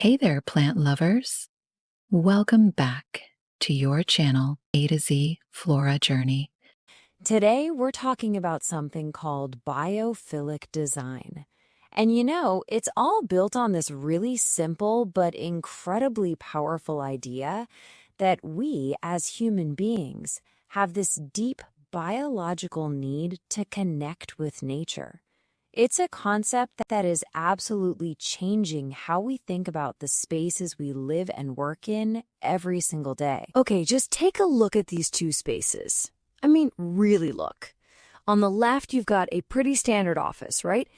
Hey there, plant lovers. Welcome back to your channel, A-ZFloraJourney. Today, we're talking about something called biophilic design. And it's all built on this really simple but incredibly powerful idea that we as human beings have this deep biological need to connect with nature. It's a concept that is absolutely changing how we think about the spaces we live and work in every single day. Okay, just take a look at these two spaces. I mean, really look. On the left, you've got a pretty standard office, right?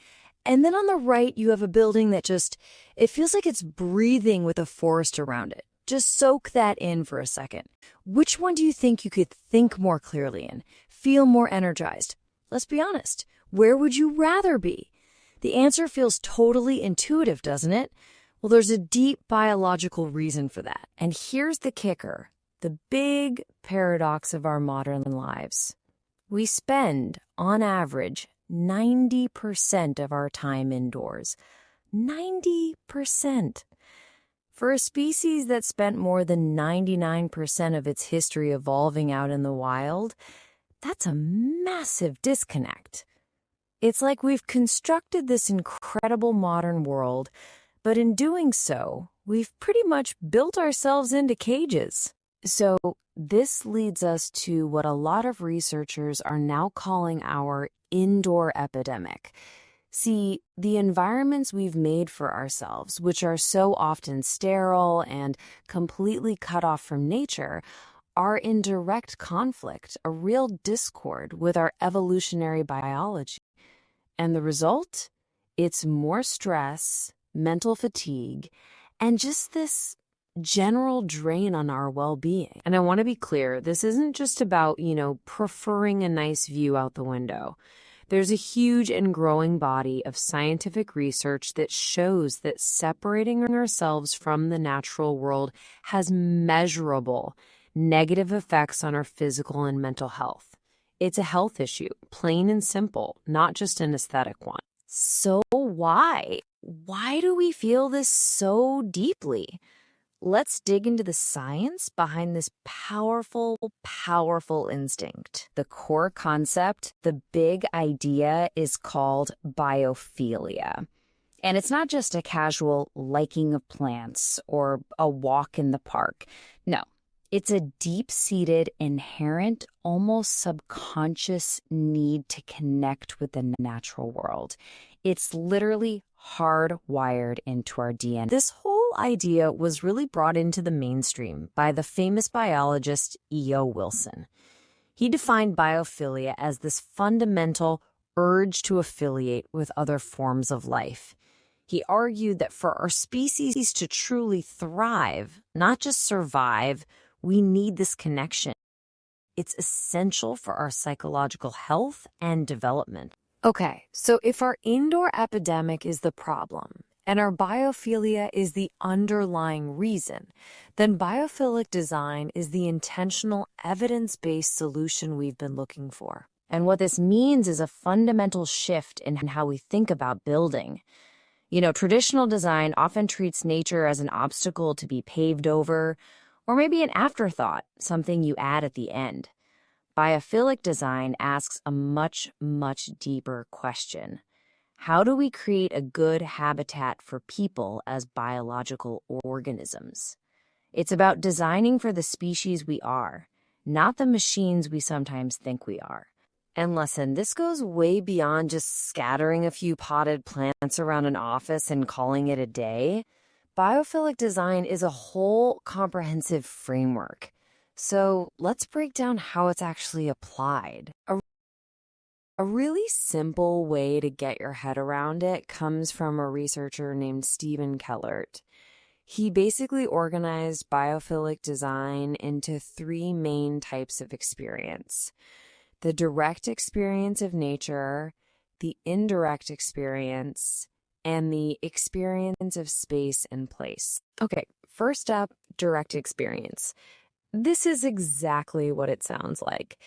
And then on the right, you have a building that it feels like it's breathing with a forest around it. Just soak that in for a second. Which one do you think you could think more clearly in, feel more energized? Let's be honest. Where would you rather be? The answer feels totally intuitive, doesn't it? Well, there's a deep biological reason for that. And here's the kicker, the big paradox of our modern lives. We spend, on average, 90% of our time indoors. 90%. For a species that spent more than 99% of its history evolving out in the wild, that's a massive disconnect. It's like we've constructed this incredible modern world, but in doing so, we've pretty much built ourselves into cages. So this leads us to what a lot of researchers are now calling our indoor epidemic. See, the environments we've made for ourselves, which are so often sterile and completely cut off from nature, are in direct conflict, a real discord with our evolutionary biology. And the result? It's more stress, mental fatigue, and just this general drain on our well-being. And I want to be clear, this isn't just about, preferring a nice view out the window. There's a huge and growing body of scientific research that shows that separating ourselves from the natural world has measurable negative effects on our physical and mental health. It's a health issue, plain and simple, not just an aesthetic one. So why? Why do we feel this so deeply? Let's dig into the science behind this powerful, powerful instinct. The core concept, the big idea, is called biophilia. And it's not just a casual liking of plants or a walk in the park. No. It's a deep-seated, inherent, almost subconscious need to connect with the natural world. It's literally hardwired into our DNA. This whole idea was really brought into the mainstream by the famous biologist E.O. Wilson. He defined biophilia as this fundamental urge to affiliate with other forms of life. He argued that for our species to truly thrive, not just survive, we need this connection. It's essential for our psychological health and development. Okay, so if our indoor epidemic is the problem and our biophilia is the underlying reason, then biophilic design is the intentional, evidence-based solution we've been looking for. And what this means is a fundamental shift in how we think about building. Traditional design often treats nature as an obstacle to be paved over, or maybe an afterthought, something you add at the end. Biophilic design asks a much, much deeper question. How do we create a good habitat for people as biological organisms? It's about designing for the species we are, not the machines we sometimes think we are. And listen, this goes way beyond just scattering a few potted plants around an office and calling it a day. Biophilic design is a whole comprehensive framework. So let's break down how it's actually applied. A really simple way to get your head around it comes from a researcher named Stephen Kellert. He basically organized biophilic design into three main types of experience: the direct experience of nature, the indirect experience, and the experience of space and place. Okay, first up, direct experience. This is exactly what it sounds like.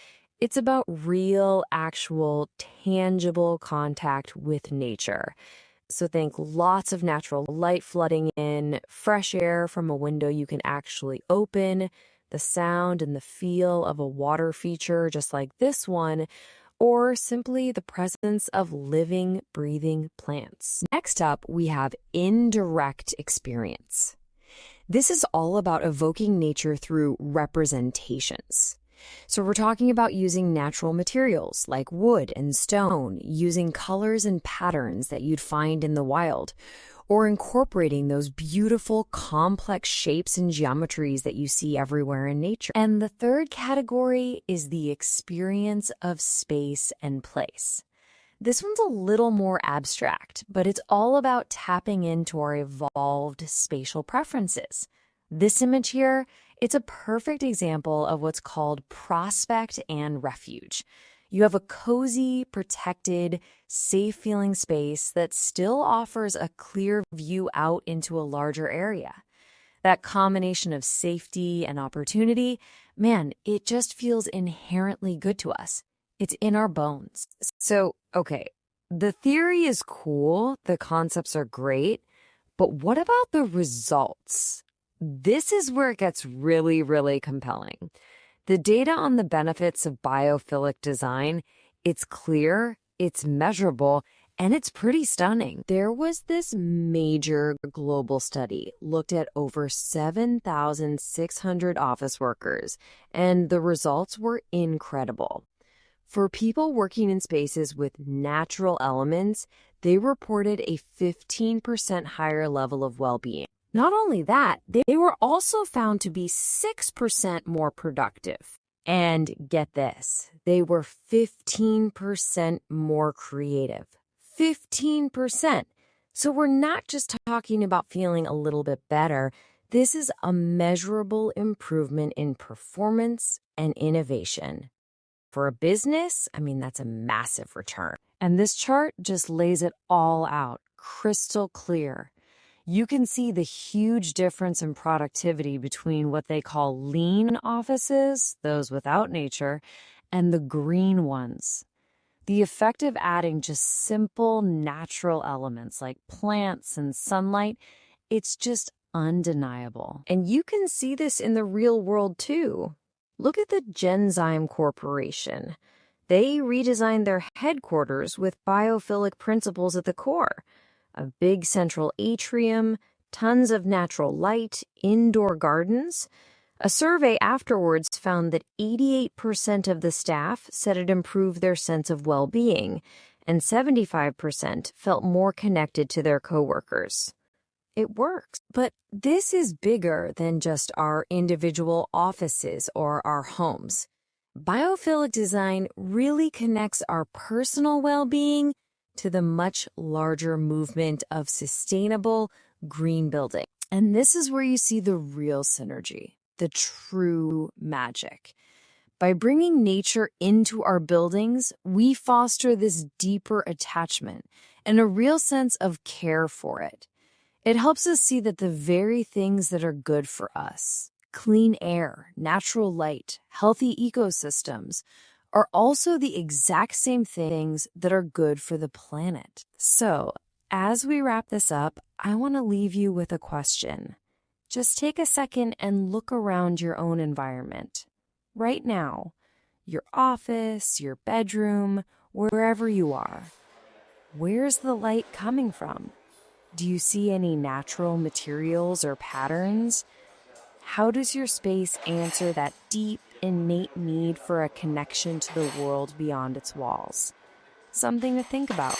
It's about real, actual, tangible contact with nature. So think lots of natural light flooding in, fresh air from a window you can actually open, the sound and the feel of a water feature just like this one, or simply the presence of living, breathing plants. Next up, we have indirect experience. This is all about evoking nature through representations. So we're talking about using natural materials like wood and stone, using colors and patterns that you'd find in the wild, or incorporating those beautiful, complex shapes and geometries that you see everywhere in nature. And the third category is the experience of space and place. This one's a little more abstract, but it's all about tapping into our evolved spatial preferences. This image here, it's a perfect example of what's called prospect and refuge. You have a cozy, protected, safe-feeling space that still offers a clear view out into a larger area. That combination of safety and opportunity, man, it just feels inherently good to us. It's in our bones. So, okay, the theory is cool, the concepts are great, but what about the results? This is where it gets really, really compelling. The data on the benefits of biophilic design, it's clear, it's measurable, and it's pretty stunning. There was this major global study, looked at over 7,600 office workers, and the results were incredible. For people working in spaces with natural elements, they reported a 15% higher level of well-being. Not only that, they were also found to be 6% more productive. And get this, they were 15% more creative. 15%. So we're not just talking about feeling a little bit better. This is a measurable improvement in performance and innovation. For a business, I mean, that's a massive return. And this chart just lays it all out, crystal clear. You can see the huge difference in productivity between what they call lean offices, those without nature, and the green ones. The effect of adding just simple natural elements like plants and sunlight, it's just undeniable. And you can see this in the real world too. Look at the Genzyme Corporation. They redesigned their headquarters with biophilic principles at the core. A big central atrium, tons of natural light, indoor gardens. A survey afterwards found that 88% of the staff said it improved their sense of well-being, and 75% felt more connected to their coworkers. It works. But this is bigger than just our individual offices or our homes. Biophilic design really connects our personal well-being to the much larger movement of sustainable green building. And this is where you see the real synergy, the true magic. By bringing nature into our buildings, we foster this deeper attachment and a real sense of care for it. It helps us see that the very things that are good for us, clean air, natural light, healthy ecosystems, are also the exact same things that are good for the planet. So, as we wrap this up, I want to leave you with a question. Just take a second and look around your own environment. Right now, your office, your bedroom, wherever you are. Where's the light coming from? Do you see any natural materials or patterns? How does your space answer that deep, innate need for a connection to the world beyond its walls? Something to think about.